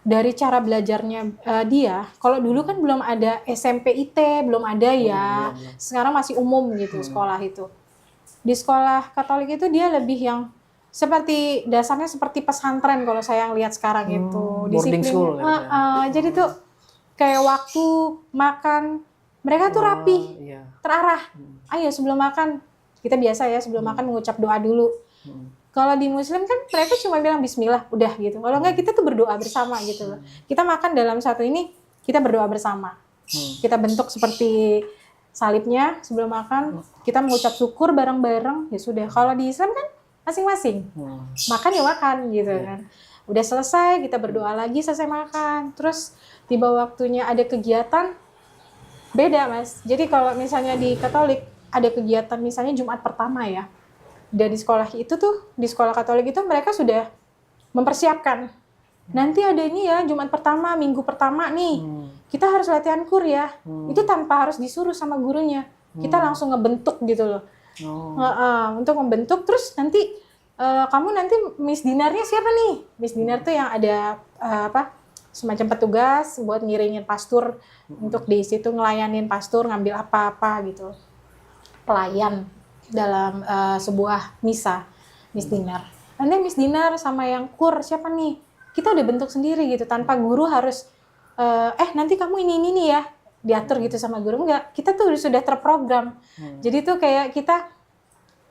dari cara belajarnya dia, kalau dulu kan belum ada SMP IT, belum ada ya. Sekarang masih umum gitu sekolah itu. Di sekolah Katolik itu dia lebih yang seperti dasarnya seperti pesantren kalau saya yang lihat sekarang itu boarding school jadi tuh kayak waktu makan mereka tuh rapi, terarah. Ayo sebelum makan kita biasa ya sebelum makan mengucap doa dulu. Kalau di Muslim kan mereka cuma bilang Bismillah udah gitu. Kalau enggak kita tuh berdoa bersama gitu loh. Kita makan dalam satu ini kita berdoa bersama. Kita bentuk seperti salibnya sebelum makan, kita mengucap syukur bareng-bareng ya sudah. Kalau di Islam kan masing-masing. Makan ya makan gitu kan. Udah selesai, kita berdoa lagi selesai makan. Terus tiba waktunya ada kegiatan, beda Mas. Jadi kalau misalnya di Katolik, ada kegiatan misalnya Jumat pertama ya. Dan di sekolah itu tuh, di sekolah Katolik itu mereka sudah mempersiapkan. Nanti ada ini ya, Jumat pertama, Minggu pertama nih. Kita harus latihan kur ya. Itu tanpa harus disuruh sama gurunya. Kita langsung ngebentuk gitu loh. Untuk membentuk terus nanti kamu nanti Miss Dinarnya siapa nih? Miss Dinar tuh yang ada semacam petugas buat ngiringin pastur untuk di situ ngelayanin pastur ngambil apa-apa gitu. Pelayan dalam sebuah misa Miss Dinar. Nanti Miss Dinar sama yang kur siapa nih? Kita udah bentuk sendiri gitu tanpa guru harus nanti kamu ini nih ya. Diatur gitu sama guru, enggak, kita tuh sudah terprogram. Jadi tuh kayak kita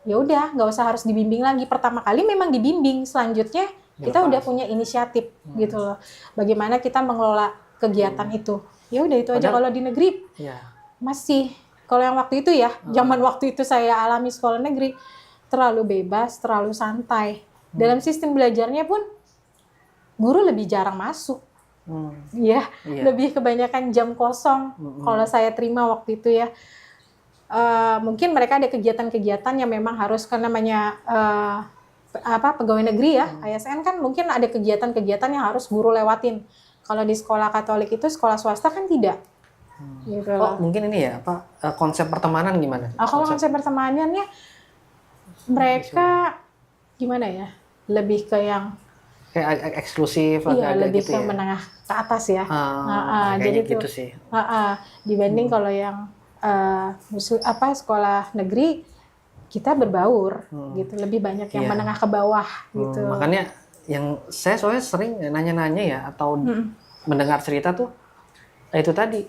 ya udah nggak usah harus dibimbing lagi. Pertama kali memang dibimbing, selanjutnya kita udah punya inisiatif gitu loh. Bagaimana kita mengelola kegiatan itu. Ya udah itu aja. Kalau di negeri masih, kalau yang waktu itu ya, zaman waktu itu saya alami sekolah negeri terlalu bebas, terlalu santai. Dalam sistem belajarnya pun guru lebih jarang masuk. Lebih kebanyakan jam kosong. Kalau saya terima waktu itu ya, mungkin mereka ada kegiatan-kegiatan yang memang harus kan namanya pegawai negeri ya, ASN kan mungkin ada kegiatan-kegiatan yang harus guru lewatin. Kalau di sekolah Katolik itu, sekolah swasta kan tidak. Gitu. Mungkin ini ya konsep pertemanan gimana? Kalau konsep pertemanannya mereka gimana ya? Lebih ke yang kayak eksklusif lebih gitu ke menengah ke atas ya. Jadi gitu sih. Dibanding kalau yang sekolah negeri kita berbaur gitu, lebih banyak yang menengah ke bawah gitu. Makanya yang saya soalnya sering nanya-nanya ya atau mendengar cerita tuh itu tadi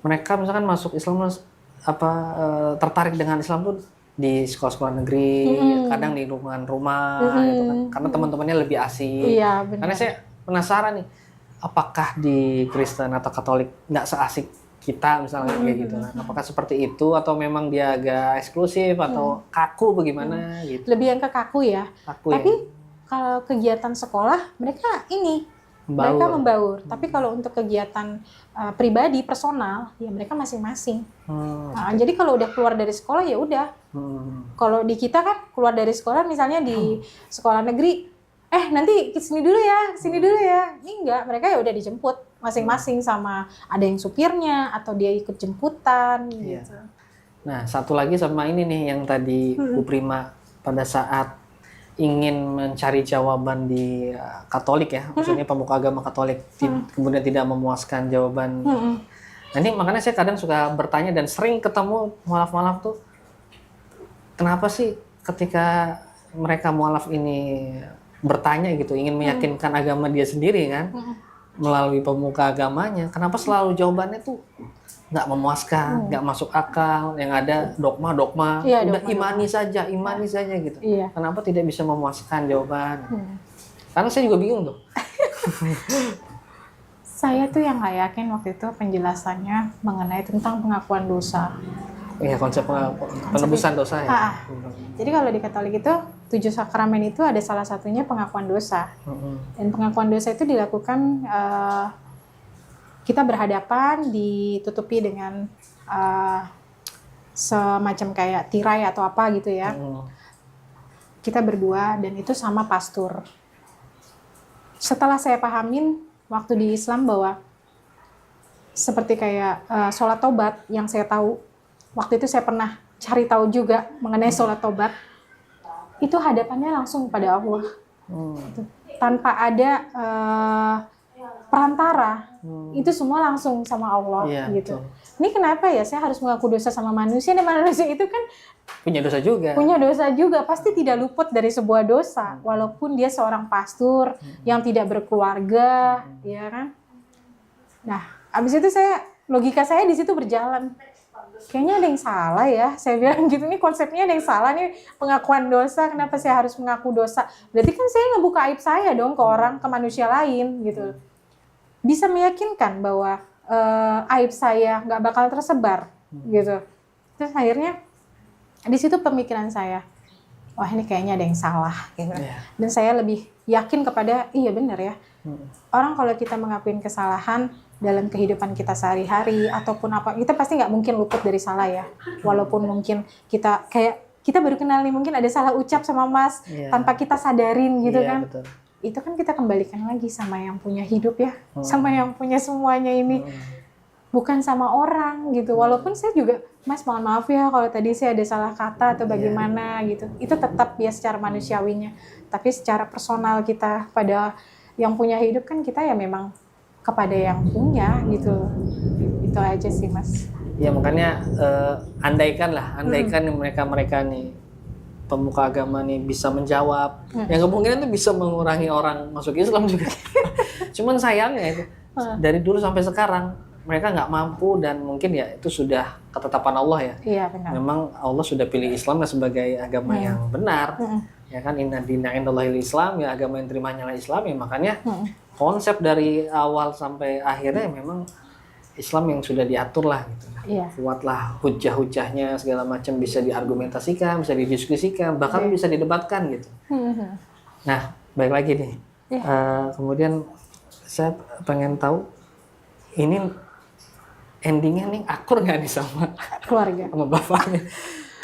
mereka misalkan masuk Islam tertarik dengan Islam tuh di sekolah-sekolah negeri, kadang di lingkungan rumah gitu kan. Karena teman-temannya lebih asik. Iya, benar. Karena saya penasaran nih, apakah di Kristen atau Katolik nggak seasik kita misalnya kayak gitu kan. Apakah seperti itu atau memang dia agak eksklusif atau kaku bagaimana gitu? Lebih yang ke kaku ya. Kaku Tapi ya. kalau kegiatan sekolah mereka mereka membaur. Tapi kalau untuk kegiatan pribadi personal ya mereka masing-masing. Nah, jadi kalau udah keluar dari sekolah ya udah. Kalau di kita kan keluar dari sekolah misalnya di sekolah negeri, nanti sini dulu ya. Ini enggak, mereka ya udah dijemput masing-masing sama ada yang supirnya atau dia ikut jemputan gitu. Nah, satu lagi sama ini nih yang tadi Bu Prima pada saat ingin mencari jawaban di Katolik ya, maksudnya pemuka agama Katolik, kemudian tidak memuaskan jawaban. Nah, ini makanya saya kadang suka bertanya dan sering ketemu mualaf-mualaf tuh, kenapa sih ketika mereka mualaf ini bertanya gitu, ingin meyakinkan agama dia sendiri kan, melalui pemuka agamanya, kenapa selalu jawabannya tuh nggak memuaskan, nggak masuk akal, yang ada dogma, Iya, udah dogma. imani saja gitu. Iya. Kenapa tidak bisa memuaskan jawaban? Karena saya juga bingung tuh. Saya tuh yang nggak yakin waktu itu penjelasannya mengenai tentang pengakuan dosa. Iya, konsep penebusan dosa ya. Jadi kalau di Katolik itu 7 sakramen itu ada salah satunya pengakuan dosa. Dan pengakuan dosa itu dilakukan kita berhadapan ditutupi dengan semacam kayak tirai atau apa gitu ya. Kita berdua dan itu sama pastor. Setelah saya pahamin waktu di Islam bahwa seperti kayak sholat tobat yang saya tahu, waktu itu saya pernah cari tahu juga mengenai sholat tobat, itu hadapannya langsung pada Allah. Tanpa ada perantara, itu semua langsung sama Allah gitu. Betul. Ini kenapa ya saya harus mengaku dosa sama manusia, dan manusia itu kan Punya dosa juga. punya dosa juga, pasti tidak luput dari sebuah dosa, walaupun dia seorang pastor yang tidak berkeluarga, ya kan. Nah, abis itu logika saya di situ berjalan. Kayaknya ada yang salah ya, saya bilang gitu, nih konsepnya ada yang salah nih, pengakuan dosa, kenapa saya harus mengaku dosa? Berarti kan saya ngebuka aib saya dong ke orang, ke manusia lain gitu. Bisa meyakinkan bahwa aib saya nggak bakal tersebar gitu. Terus akhirnya di situ pemikiran saya, wah ini kayaknya ada yang salah gitu. Dan saya lebih yakin kepada iya benar ya. Orang kalau kita mengakuin kesalahan dalam kehidupan kita sehari-hari ataupun apa, kita pasti nggak mungkin luput dari salah ya. Walaupun mungkin kita baru kenal nih, mungkin ada salah ucap sama Mas tanpa kita sadarin gitu kan. Betul. Itu kan kita kembalikan lagi sama yang punya hidup ya, sama yang punya semuanya ini. Bukan sama orang gitu. Walaupun saya juga, Mas mohon maaf ya kalau tadi saya ada salah kata atau bagaimana gitu. Itu tetap ya secara manusiawinya. Tapi secara personal kita pada yang punya hidup kan kita ya memang kepada yang punya gitu. Itu aja sih Mas. Ya makanya andaikan mereka nih pemuka agama nih bisa menjawab, yang kemungkinan tuh bisa mengurangi orang masuk Islam juga. Cuman sayangnya itu dari dulu sampai sekarang mereka nggak mampu, dan mungkin ya itu sudah ketetapan Allah ya. Iya benar. Memang Allah sudah pilih Islam sebagai agama yang benar. Ya kan, inna dina indallahil Islam, ya agama yang terimanya adalah Islam ya, makanya konsep dari awal sampai akhirnya memang Islam yang sudah diatur lah gitu. Kuatlah hujah-hujahnya segala macam, bisa diargumentasikan, bisa didiskusikan, bahkan bisa didebatkan gitu. Nah, baik lagi nih. Kemudian saya pengen tahu ini endingnya nih akur nggak nih sama keluarga, sama bapaknya?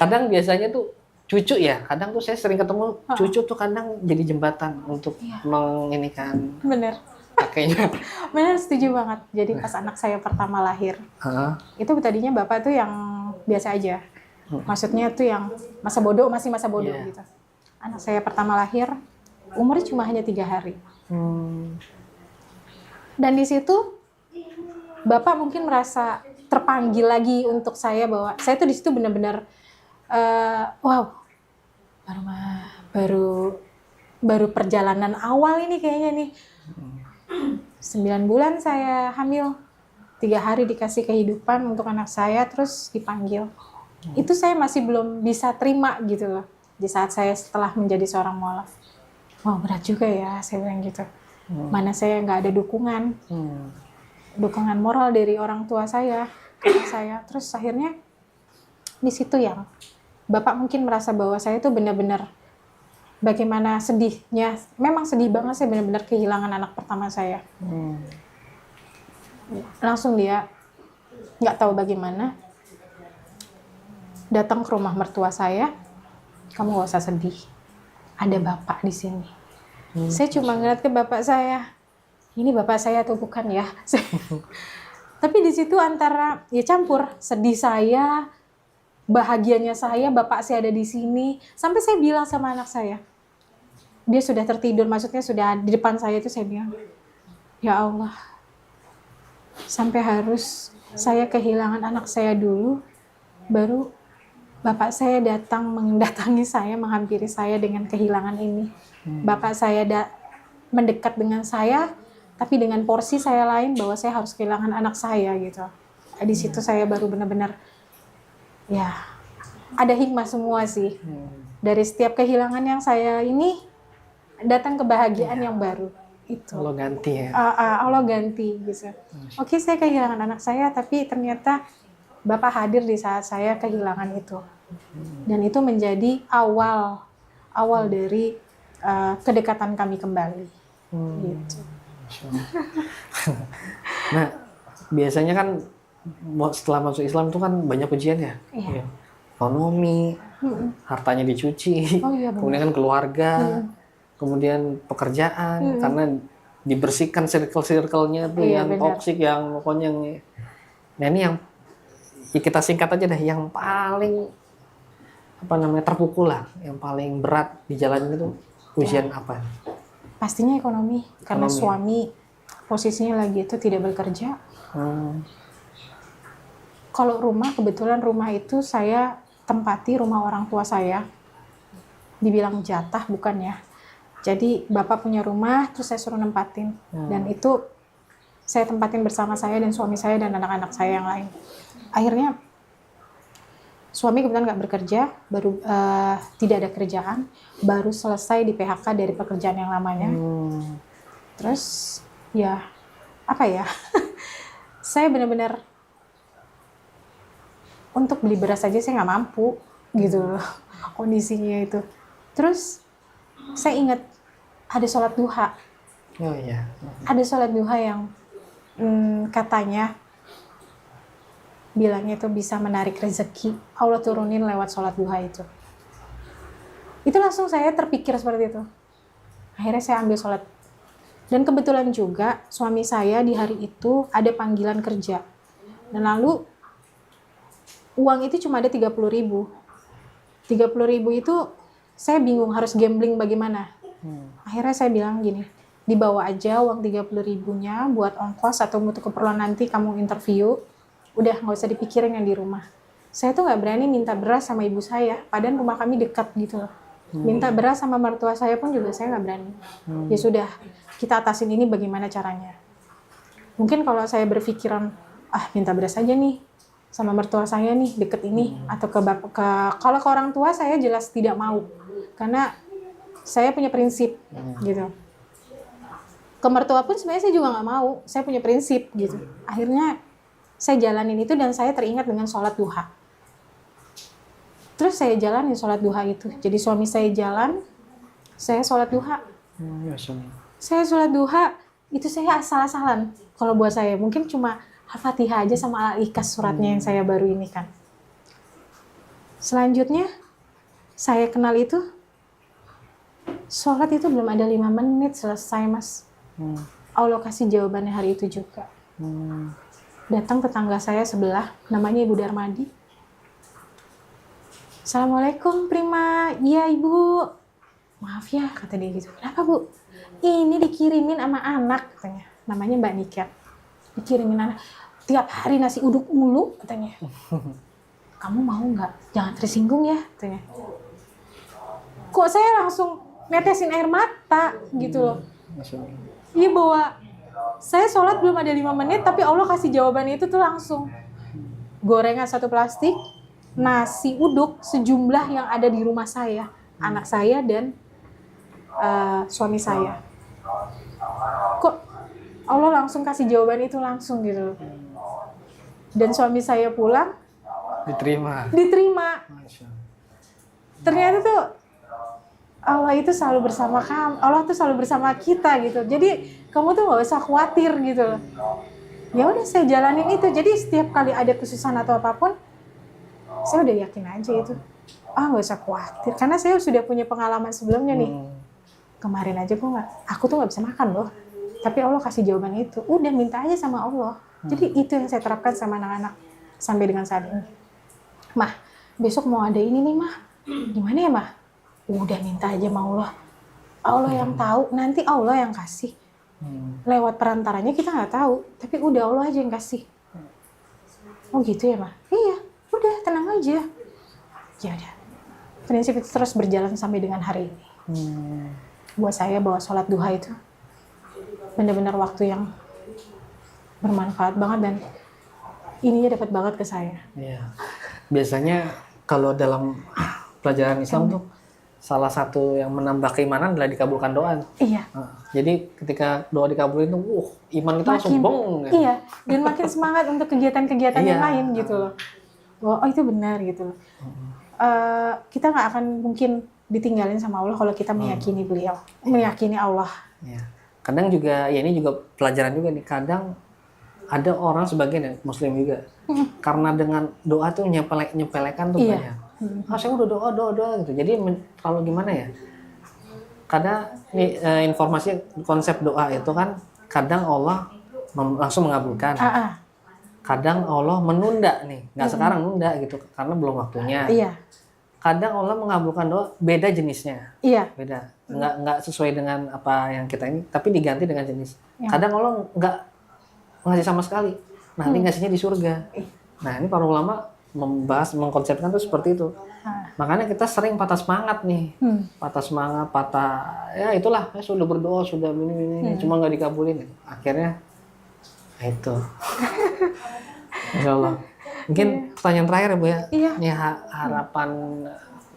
Kadang biasanya tuh cucu ya, kadang tuh saya sering ketemu cucu tuh kadang jadi jembatan untuk menginikan bener kakeknya. bener, setuju banget. Jadi pas anak saya pertama lahir, itu tadinya bapak tuh yang biasa aja, maksudnya tuh yang masih masa bodoh gitu. Anak saya pertama lahir umurnya cuma hanya 3 hari, dan di situ bapak mungkin merasa terpanggil lagi untuk saya, bahwa saya tuh di situ benar-benar wow, baru perjalanan awal ini kayaknya nih. 9 bulan saya hamil, 3 hari dikasih kehidupan untuk anak saya, terus dipanggil. Itu saya masih belum bisa terima gitu loh, di saat saya setelah menjadi seorang mualaf. Wow, berat juga ya, saya bilang gitu. Mana saya nggak ada dukungan moral dari orang tua saya. kata saya. Terus akhirnya di situ yang Bapak mungkin merasa bahwa saya tuh benar-benar bagaimana sedihnya. Memang sedih banget, saya benar-benar kehilangan anak pertama saya. Langsung dia nggak tahu bagaimana datang ke rumah mertua saya. Kamu gak usah sedih, ada Bapak di sini. Saya cuma ngeliat ke Bapak saya, ini Bapak saya atau bukan ya? Tapi di situ antara ya campur sedih saya, bahagianya saya, Bapak saya ada di sini. Sampai saya bilang sama anak saya, dia sudah tertidur, maksudnya sudah di depan saya, itu saya bilang, ya Allah, sampai harus saya kehilangan anak saya dulu, baru Bapak saya datang mendatangi saya, menghampiri saya dengan kehilangan ini. Bapak saya mendekat dengan saya, tapi dengan porsi saya lain bahwa saya harus kehilangan anak saya gitu. Di situ saya baru benar-benar, ya ada hikmah semua sih. Dari setiap kehilangan yang saya ini, datang kebahagiaan yang baru. Itu. Allah ganti ya. Allah ganti gitu. Oke, saya kehilangan anak saya, tapi ternyata Bapak hadir di saat saya kehilangan itu. Dan itu menjadi awal dari kedekatan kami kembali. Gitu. Nah, biasanya kan setelah masuk Islam itu kan banyak ujian ya. Iya. Ekonomi, hartanya dicuci, kemudian kan keluarga, kemudian pekerjaan, karena dibersihkan circle-nya tuh yang toksik, yang pokoknya nah ini yang ya kita singkat aja deh, yang paling terpukul lah, yang paling berat di jalan itu ujian apa? Pastinya ekonomi, karena suami posisinya lagi itu tidak bekerja. Kalau rumah, kebetulan rumah itu saya tempati rumah orang tua saya, dibilang jatah bukan ya. Jadi Bapak punya rumah, terus saya suruh nempatin. Dan itu saya tempatin bersama saya dan suami saya dan anak-anak saya yang lain. Akhirnya suami kebetulan nggak bekerja, baru tidak ada kerjaan, baru selesai di PHK dari pekerjaan yang lamanya. Terus ya apa ya, saya benar-benar untuk beli beras aja saya nggak mampu gitu loh kondisinya itu. Terus saya ingat ada sholat duha. Oh iya. Ada sholat duha yang katanya bilangnya itu bisa menarik rezeki. Allah turunin lewat sholat duha itu. Itu langsung saya terpikir seperti itu. Akhirnya saya ambil sholat. Dan kebetulan juga suami saya di hari itu ada panggilan kerja. Dan lalu uang itu cuma ada 30.000. 30.000 itu saya bingung harus gambling bagaimana. Akhirnya saya bilang gini, dibawa aja uang 30.000-nya buat ongkos atau untuk keperluan nanti kamu interview. Udah nggak usah dipikirin yang di rumah. Saya tuh nggak berani minta beras sama ibu saya, padahal rumah kami dekat gitu loh. Minta beras sama mertua saya pun juga saya nggak berani. Ya sudah, kita atasin ini bagaimana caranya. Mungkin kalau saya berpikiran, minta beras aja nih sama mertua saya nih deket ini, atau kalau ke orang tua saya jelas tidak mau, karena saya punya prinsip gitu. Ke mertua pun sebenarnya saya juga nggak mau, saya punya prinsip gitu. Akhirnya saya jalanin itu dan saya teringat dengan sholat duha. Terus saya jalanin sholat duha itu. Jadi suami saya jalan, saya sholat duha. Saya sholat duha, itu saya asal-asalan. Kalau buat saya, mungkin cuma Al-Fatihah aja sama Al-Ikhlas suratnya yang saya baru ini kan. Selanjutnya, saya kenal itu, sholat itu belum ada 5 menit selesai mas. Allah kasih jawabannya hari itu juga. Datang tetangga saya sebelah, namanya Ibu Darmadi. Assalamualaikum Prima, iya Ibu. Maaf ya, kata dia gitu. Kenapa Bu? Ini dikirimin sama anak, katanya. Namanya Mbak Niket. Dikirimin anak. Tiap hari nasi uduk mulu, katanya. Kamu mau nggak? Jangan tersinggung ya, katanya. Kok saya langsung netesin air mata, gitu loh. Iya bahwa saya sholat belum ada 5 menit, tapi Allah kasih jawaban itu tuh langsung. Gorengan 1 plastik, nasi uduk sejumlah yang ada di rumah saya, anak saya dan suami saya. Kok Allah langsung kasih jawaban itu langsung gitu. Dan suami saya pulang, Diterima. diterima. Masya Allah. Ternyata tuh Allah itu selalu bersama kamu, Allah tuh selalu bersama kita gitu. Jadi kamu tuh nggak usah khawatir gitu loh. Ya udah saya jalanin itu. Jadi setiap kali ada kesusahan atau apapun, saya udah yakin aja itu. Nggak usah khawatir. Karena saya sudah punya pengalaman sebelumnya nih. Kemarin aja aku tuh nggak bisa makan loh. Tapi Allah kasih jawaban itu. Udah minta aja sama Allah. Jadi itu yang saya terapkan sama anak-anak sampai dengan saat ini. Mah, besok mau ada ini nih mah. Gimana ya mah? Udah minta aja sama Allah. Allah yang tahu, nanti Allah yang kasih. Lewat perantaranya kita nggak tahu, tapi udah Allah aja yang kasih. Oh gitu ya mah? Iya, udah tenang aja. Ya udah. Prinsip itu terus berjalan sampai dengan hari ini. Buat saya bahwa sholat duha itu benar-benar waktu yang bermanfaat banget dan ininya dapat banget ke saya. Iya. Biasanya kalau dalam pelajaran Islam tuh salah satu yang menambah keimanan adalah dikabulkan doa. Iya. Jadi ketika doa dikabulin tuh, iman kita langsung bong. Iya. Dan makin semangat untuk kegiatan-kegiatan yang lain gitu loh. Oh itu benar gitu loh. Kita nggak akan mungkin ditinggalin sama Allah kalau kita meyakini beliau, meyakini Allah. Ya. Kadang juga, ya ini juga pelajaran juga nih. Kadang ada orang sebagian ya, Muslim juga, karena dengan doa tuh nyepelekan tuh banyak. Saya udah doa gitu. Jadi kalau gimana ya? Kadang nih informasi konsep doa itu kan kadang Allah langsung mengabulkan. Kadang Allah menunda nih, nggak sekarang nunda gitu karena belum waktunya. Iya. Kadang Allah mengabulkan doa beda jenisnya. Iya. Beda. Nggak sesuai dengan apa yang kita ini, tapi diganti dengan jenis. Kadang Allah nggak ngasih sama sekali. Nah, ini ngasihnya di surga. Nah, ini para ulama mengkonsepkan tuh seperti itu. Makanya kita sering patah semangat nih. Patah semangat, ya itulah, ya sudah berdoa, sudah ini, cuma nggak dikabulin. Akhirnya, itu. Insya Allah. Mungkin pertanyaan terakhir ya Bu ya. Iya. Ini harapan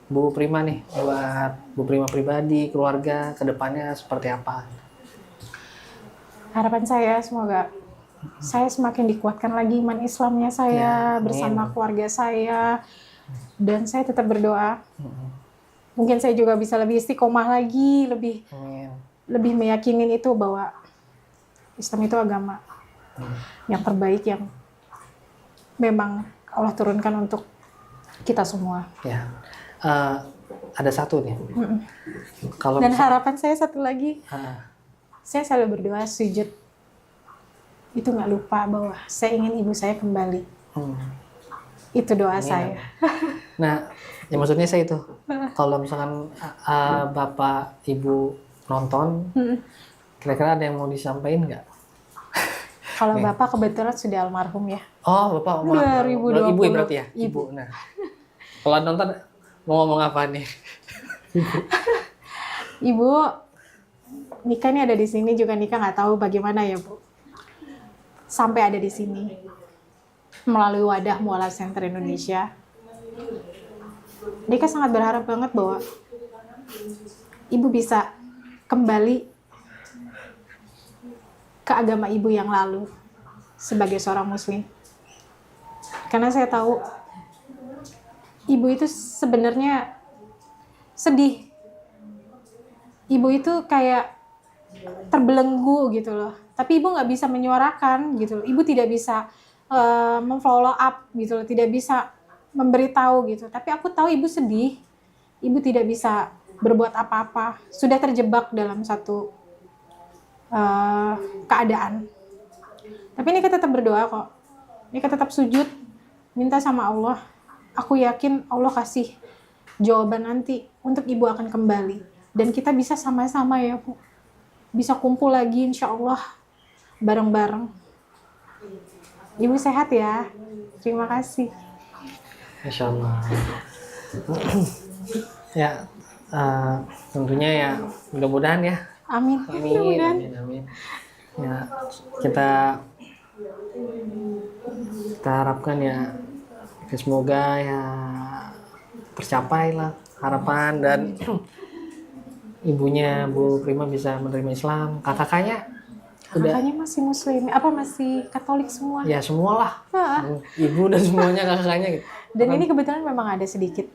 Bu Prima nih buat Bu Prima pribadi, keluarga, kedepannya seperti apa? Harapan saya semoga saya semakin dikuatkan lagi iman Islamnya saya bersama keluarga saya dan saya tetap berdoa. Mungkin saya juga bisa lebih istiqomah lagi, lebih meyakinin itu bahwa Islam itu agama yang terbaik yang memang Allah turunkan untuk kita semua. Ya, ada satu nih. Kalau dan harapan saya satu lagi, saya selalu berdoa sujud. Itu nggak lupa bahwa saya ingin ibu saya kembali. Itu doa saya. Nah, ya maksudnya saya itu. Kalau misalkan Bapak Ibu nonton, kira-kira ada yang mau disampaikan nggak? Kalau Bapak kebetulan sudah almarhum ya. Oh, Bapak 2020. Ibu ya berarti ya? Ibu. Nah, kalau nonton mau ngomong apa nih? Ibu, Nika ini ada di sini juga Nika nggak tahu bagaimana ya Bu. Sampai ada di sini melalui wadah Mualaf Center Indonesia. Nika sangat berharap banget bahwa Ibu bisa kembali ke agama Ibu yang lalu sebagai seorang Muslim. Karena saya tahu Ibu itu sebenarnya sedih. Ibu itu kayak terbelenggu gitu loh. Tapi Ibu nggak bisa menyuarakan gitu loh. Ibu tidak bisa memfollow up gitu loh. Tidak bisa memberitahu gitu. Tapi aku tahu Ibu sedih. Ibu tidak bisa berbuat apa-apa. Sudah terjebak dalam satu keadaan. Tapi Nika tetap berdoa kok. Nika tetap sujud. Minta sama Allah. Aku yakin Allah kasih jawaban nanti untuk Ibu akan kembali. Dan kita bisa sama-sama ya Bu. Bisa kumpul lagi insya Allah. Bareng-bareng. Ibu sehat ya. Terima kasih. Insya Allah. Ya, tentunya ya mudah-mudahan ya. Amin. Amin. Ya, kita harapkan ya, semoga ya tercapai lah harapan dan ibunya Bu Prima bisa menerima Islam, kakaknya Kakaknya masih muslim, masih Katolik semua. Ya semualah, Ah. ibu dan semuanya kakaknya gitu. Dan ini kebetulan memang ada sedikit.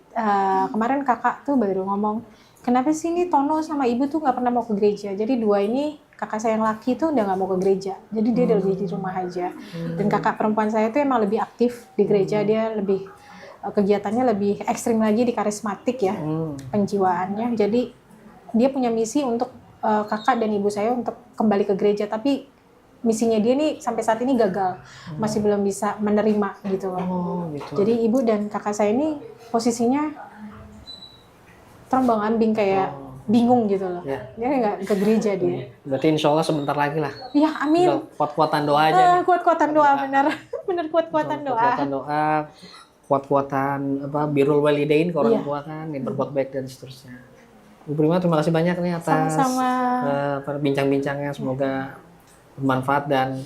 Kemarin kakak tuh baru ngomong, kenapa sih ini Tono sama ibu tuh nggak pernah mau ke gereja. Jadi dua ini kakak saya yang laki tuh udah nggak mau ke gereja. Jadi dia udah lebih di rumah aja. Dan kakak perempuan saya tuh emang lebih aktif di gereja. Dia lebih kegiatannya lebih ekstrim lagi di karismatik ya, penjiwaannya. Jadi dia punya misi untuk kakak dan ibu saya untuk kembali ke gereja, tapi misinya dia nih sampai saat ini gagal, masih belum bisa menerima gitu loh. Oh, gitu. Jadi ibu dan kakak saya ini posisinya terombang-ambing kayak bingung gitu loh. Ya. Dia nggak ke gereja dia. Berarti insya Allah sebentar lagi lah. Iya, amin. Tinggal kuat-kuatan doa aja nih. Kuat-kuatan doa, benar. Benar kuat-kuatan doa. Kuat-kuatan doa, kuat-kuatan birrul walidain ke orang Iya. tua kan, nih, berbuat baik dan seterusnya. Bu Prima, terima kasih banyak nih atas Sama-sama. bincang-bincangnya, semoga bermanfaat dan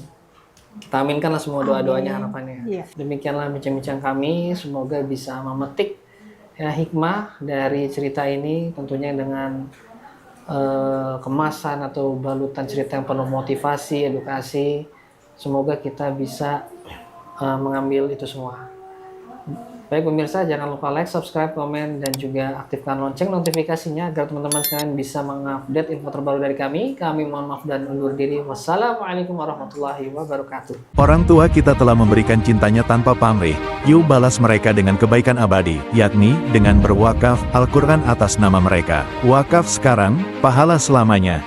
kita aminkan lah semua doa-doanya, harapannya. Iya. Demikianlah bincang-bincang kami, semoga bisa memetik ya, hikmah dari cerita ini, tentunya dengan kemasan atau balutan cerita yang penuh motivasi, edukasi. Semoga kita bisa mengambil itu semua. Baik pemirsa, jangan lupa like, subscribe, komen, dan juga aktifkan lonceng notifikasinya agar teman-teman sekalian bisa mengupdate info terbaru dari kami. Kami mohon maaf dan undur diri. Wassalamualaikum warahmatullahi wabarakatuh. Orang tua kita telah memberikan cintanya tanpa pamrih. Yuk balas mereka dengan kebaikan abadi, yakni dengan berwakaf Al-Quran atas nama mereka. Wakaf sekarang, pahala selamanya.